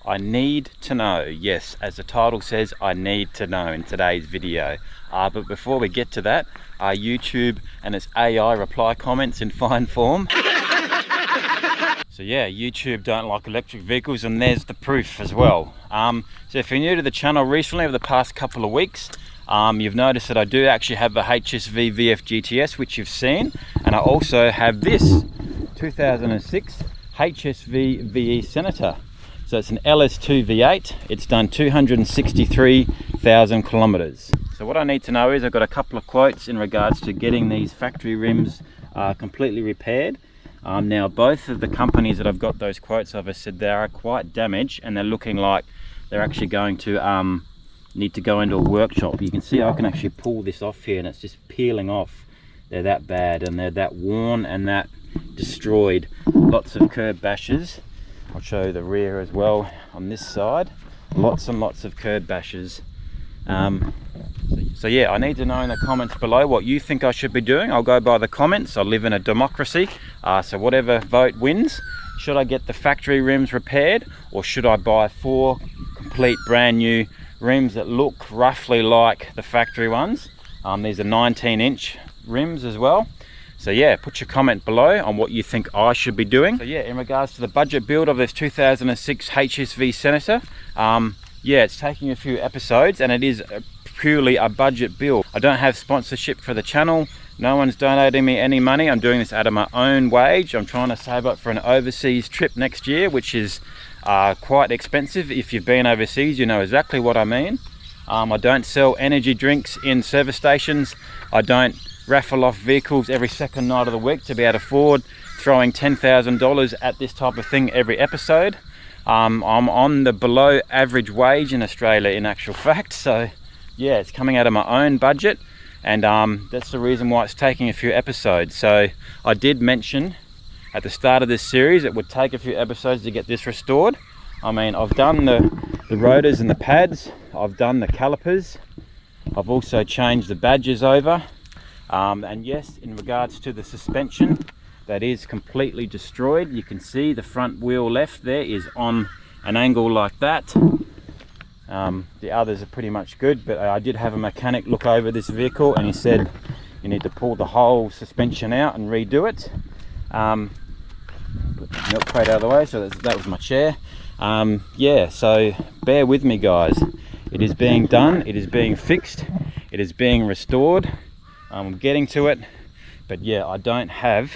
I need to know. Yes, as the title says, I need to know in today's video. But before we get to that, YouTube and its AI reply comments in fine form. So yeah, YouTube don't like electric vehicles, and there's the proof as well. So if you're new to the channel recently, over the past couple of weeks, you've noticed that I do actually have a HSV VF GTS, which you've seen, and I also have this 2006 HSV VE Senator. So it's an LS2 V8. It's done 263,000 kilometers. So what I need to know is I've got a couple of quotes in regards to getting these factory rims completely repaired. Now both of the companies that I've got those quotes of, I said they are quite damaged, and they're looking like they're actually going to need to go into a workshop. You can see I can actually pull this off here, and it's just peeling off. They're that bad, and they're that worn and that destroyed. Lots of curb bashes. I'll show you the rear as well on this side. Lots and lots of curb bashes. So yeah, I need to know in the comments below what you think I should be doing. I'll go by the comments. I live in a democracy, so whatever vote wins. Should I get the factory rims repaired, or should I buy 4 complete brand new rims that look roughly like the factory ones? These are 19-inch rims as well. So yeah, put your comment below on what you think I should be doing. So yeah, in regards to the budget build of this 2006 HSV Senator, yeah, it's taking a few episodes, and it is purely a budget build. I don't have sponsorship for the channel. No one's donating me any money. I'm doing this out of my own wage. I'm trying to save up for an overseas trip next year, which is quite expensive. If you've been overseas, you know exactly what I mean. I don't sell energy drinks in service stations. I don't raffle off vehicles every second night of the week to be able to afford throwing $10,000 at this type of thing every episode. I'm on the below average wage in Australia in actual fact, so yeah, it's coming out of my own budget, and that's the reason why it's taking a few episodes. So I did mention at the start of this series it would take a few episodes to get this restored. I mean, I've done the rotors and the pads, I've done the calipers, I've also changed the badges over. And yes, in regards to the suspension, that is completely destroyed. You can see the front wheel left there is on an angle like that. The others are pretty much good, but I did have a mechanic look over this vehicle, and he said you need to pull the whole suspension out and redo it. Put the milk crate out of the way, so that was my chair. Yeah, so bear with me guys. It is being done, it is being fixed, it is being restored. I'm getting to it, but yeah, I don't have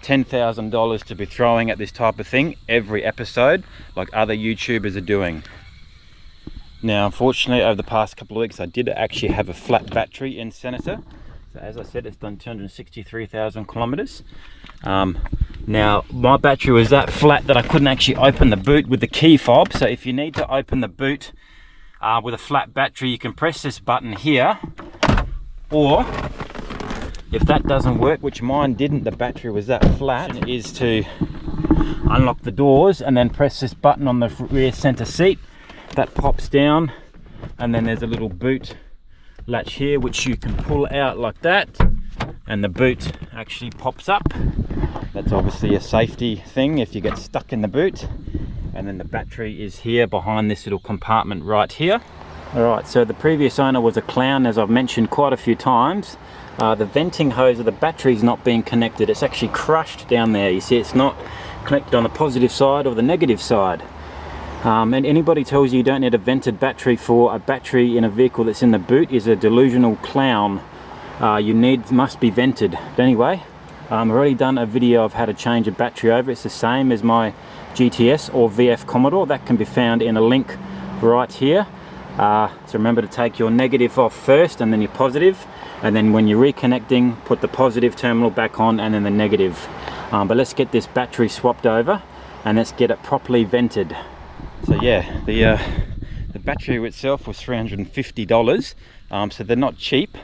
$10,000 to be throwing at this type of thing every episode like other YouTubers are doing. Now, unfortunately, over the past couple of weeks, I did actually have a flat battery in Senator. So as I said, it's done 263,000 kilometers. Now, my battery was that flat that I couldn't actually open the boot with the key fob. So if you need to open the boot with a flat battery, you can press this button here, or if that doesn't work, which mine didn't, the battery was that flat, is to unlock the doors and then press this button on the rear center seat. That pops down, and then there's a little boot latch here which you can pull out like that, and the boot actually pops up. That's obviously a safety thing if you get stuck in the boot. And then the battery is here behind this little compartment right here. Alright, so the previous owner was a clown, as I've mentioned quite a few times. The venting hose of the battery is not being connected. It's actually crushed down there. You see, it's not connected on the positive side or the negative side. And anybody tells you don't need a vented battery for a battery in a vehicle that's in the boot is a delusional clown. Must be vented. But anyway, I've already done a video of how to change a battery over. It's the same as my GTS or VF Commodore. That can be found in a link right here. So remember to take your negative off first and then your positive, and then when you're reconnecting, put the positive terminal back on and then the negative. But let's get this battery swapped over and let's get it properly vented. So yeah, the battery itself was $350, so they're not cheap.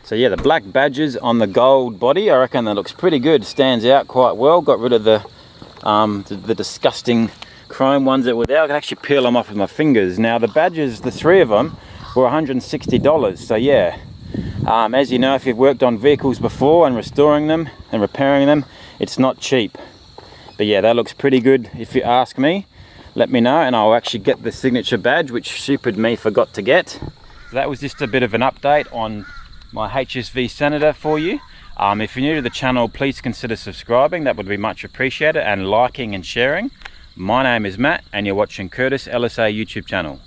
So yeah, the black badges on the gold body, I reckon that looks pretty good, stands out quite well. Got rid of the disgusting chrome ones that were there. I can actually peel them off with my fingers. Now the badges, the 3 of them, were $160. So yeah, as you know, if you've worked on vehicles before and restoring them and repairing them, it's not cheap. But yeah, that looks pretty good if you ask me. let me know and I'll actually get the signature badge, which stupid me forgot to get. That was just a bit of an update on my HSV Senator for you. If you're new to the channel, please consider subscribing, that would be much appreciated, and liking and sharing. My name is Matt and you're watching Curtis LSA YouTube channel.